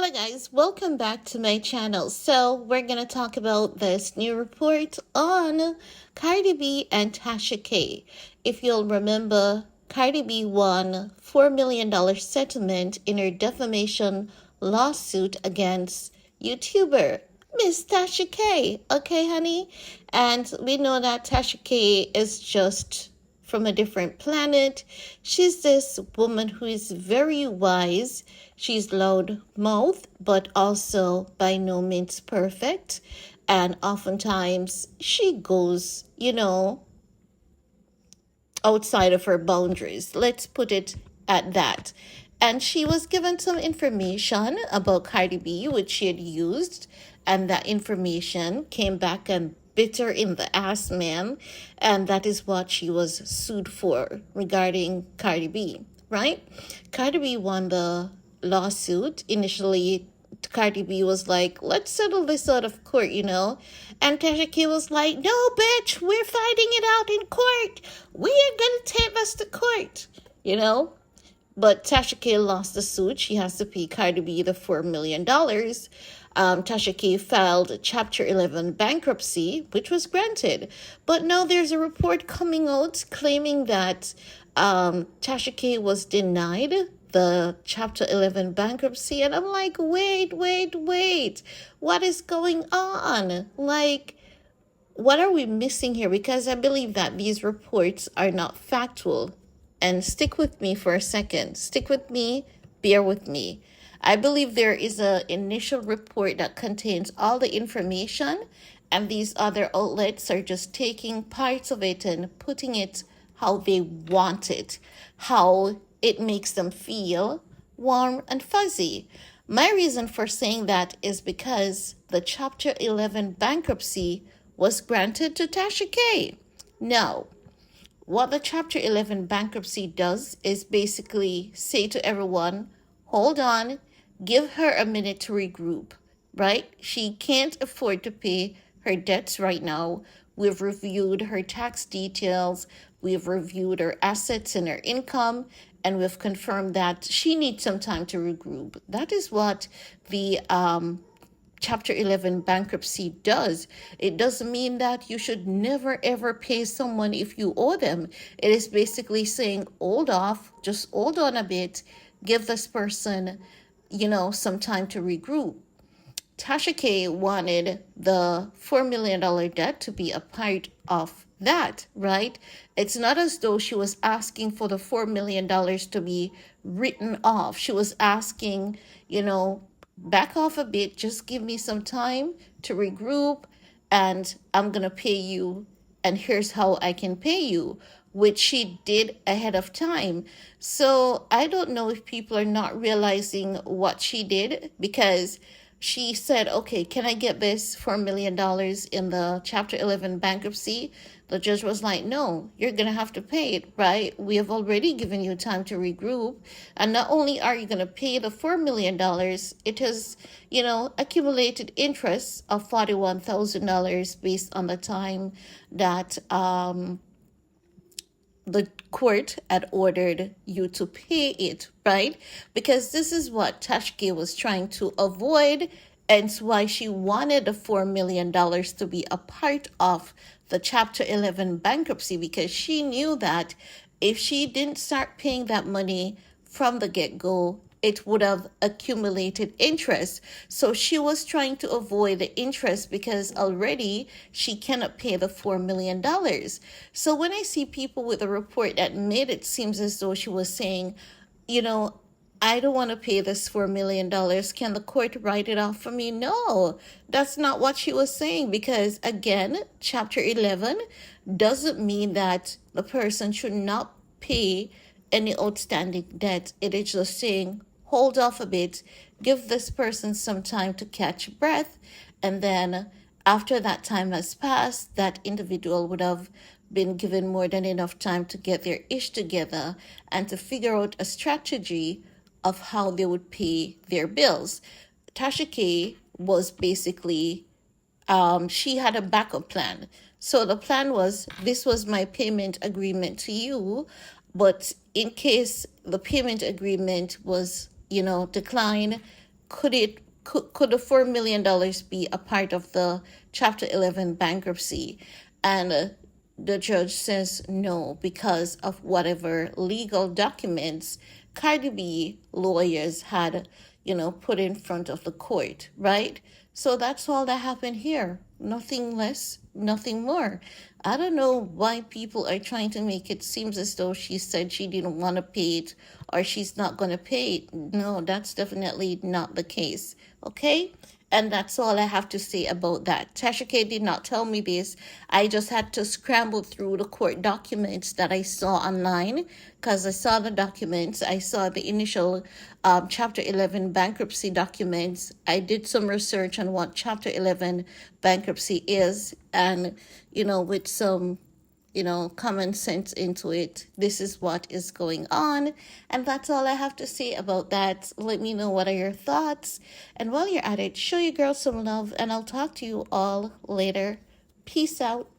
Hello guys, welcome back to my channel. So we're gonna talk about this new report on CardiB and TASHAK. If you'll remember, CardiB won $4 million settlement in her defamation lawsuit against YouTuber Miss TASHAK. Okay, honey? And we know that TASHAK is just from a different planet. She's this woman who is very wise. She's loud-mouthed, but also by no means perfect. And oftentimes she goes, outside of her boundaries. Let's put it at that. And she was given some information about CardiB, which she had used, and that information came back and bit her in the ass, man. And that is what she was sued for regarding CardiB, right? CardiB won the lawsuit. Initially, CardiB was like, let's settle this out of court, And TASHAK was like, no, bitch, we're fighting it out in court. We are going to take this to court, But TASHAK lost the suit. She has to pay CardiB the $4 million. TASHAK filed Chapter 11 bankruptcy, which was granted. But now there's a report coming out claiming that TASHAK was denied the Chapter 11 bankruptcy. And I'm like, wait. What is going on? Like, what are we missing here? Because I believe that these reports are not factual. And stick with me for a second. Stick with me. Bear with me. I believe there is an initial report that contains all the information, and these other outlets are just taking parts of it and putting it how they want it, how it makes them feel warm and fuzzy. My reason for saying that is because the Chapter 11 bankruptcy was granted to TASHAK. Now, what the Chapter 11 bankruptcy does is basically say to everyone, hold on, give her a minute to regroup, right? She can't afford to pay her debts right now. We've reviewed her tax details. We've reviewed her assets and her income, and we've confirmed that she needs some time to regroup. That is what the Chapter 11 bankruptcy does. It doesn't mean that you should never ever pay someone if you owe them. It is basically saying, hold off, just hold on a bit, give this person some time to regroup. TASHAK wanted the $4 million debt to be a part of that, right? It's not as though she was asking for the $4 million to be written off. She was asking, back off a bit, just give me some time to regroup, and I'm going to pay you, and here's how I can pay you, which she did ahead of time. So I don't know if people are not realizing what she did, because she said, okay, can I get this $4 million in the Chapter 11 bankruptcy? The judge was like, no, you're going to have to pay it, right? We have already given you time to regroup. And not only are you going to pay the $4 million, it has, accumulated interest of $41,000 based on the time that the court had ordered you to pay it, right? Because this is what TASHAK was trying to avoid, and it's why she wanted the $4 million to be a part of the Chapter 11 bankruptcy, because she knew that if she didn't start paying that money from the get-go, it would have accumulated interest. So she was trying to avoid the interest because already she cannot pay the $4 million. So when I see people with a report that made it seems as though she was saying, I don't want to pay this $4 million. Can the court write it off for me? No, that's not what she was saying, because again, Chapter 11 doesn't mean that the person should not pay any outstanding debt. It is just saying, hold off a bit, give this person some time to catch breath, and then after that time has passed, that individual would have been given more than enough time to get their ish together and to figure out a strategy of how they would pay their bills. TASHAK was basically, she had a backup plan. So the plan was, this was my payment agreement to you, but in case the payment agreement was, declined, could the $4 million be a part of the Chapter 11 bankruptcy? And the judge says no, because of whatever legal documents CardiB lawyers had, put in front of the court, right? So that's all that happened here. Nothing less, nothing more. I don't know why people are trying to make it seem as though she said she didn't want to pay it or she's not going to pay it. No, that's definitely not the case. Okay? And that's all I have to say about that. TASHAK did not tell me this. I just had to scramble through the court documents that I saw online, because I saw the documents. I saw the initial Chapter 11 bankruptcy documents. I did some research on what Chapter 11 bankruptcy is, and, with some common sense into it. This is what is going on. And that's all I have to say about that. Let me know what are your thoughts. And while you're at it, show your girl some love, and I'll talk to you all later. Peace out.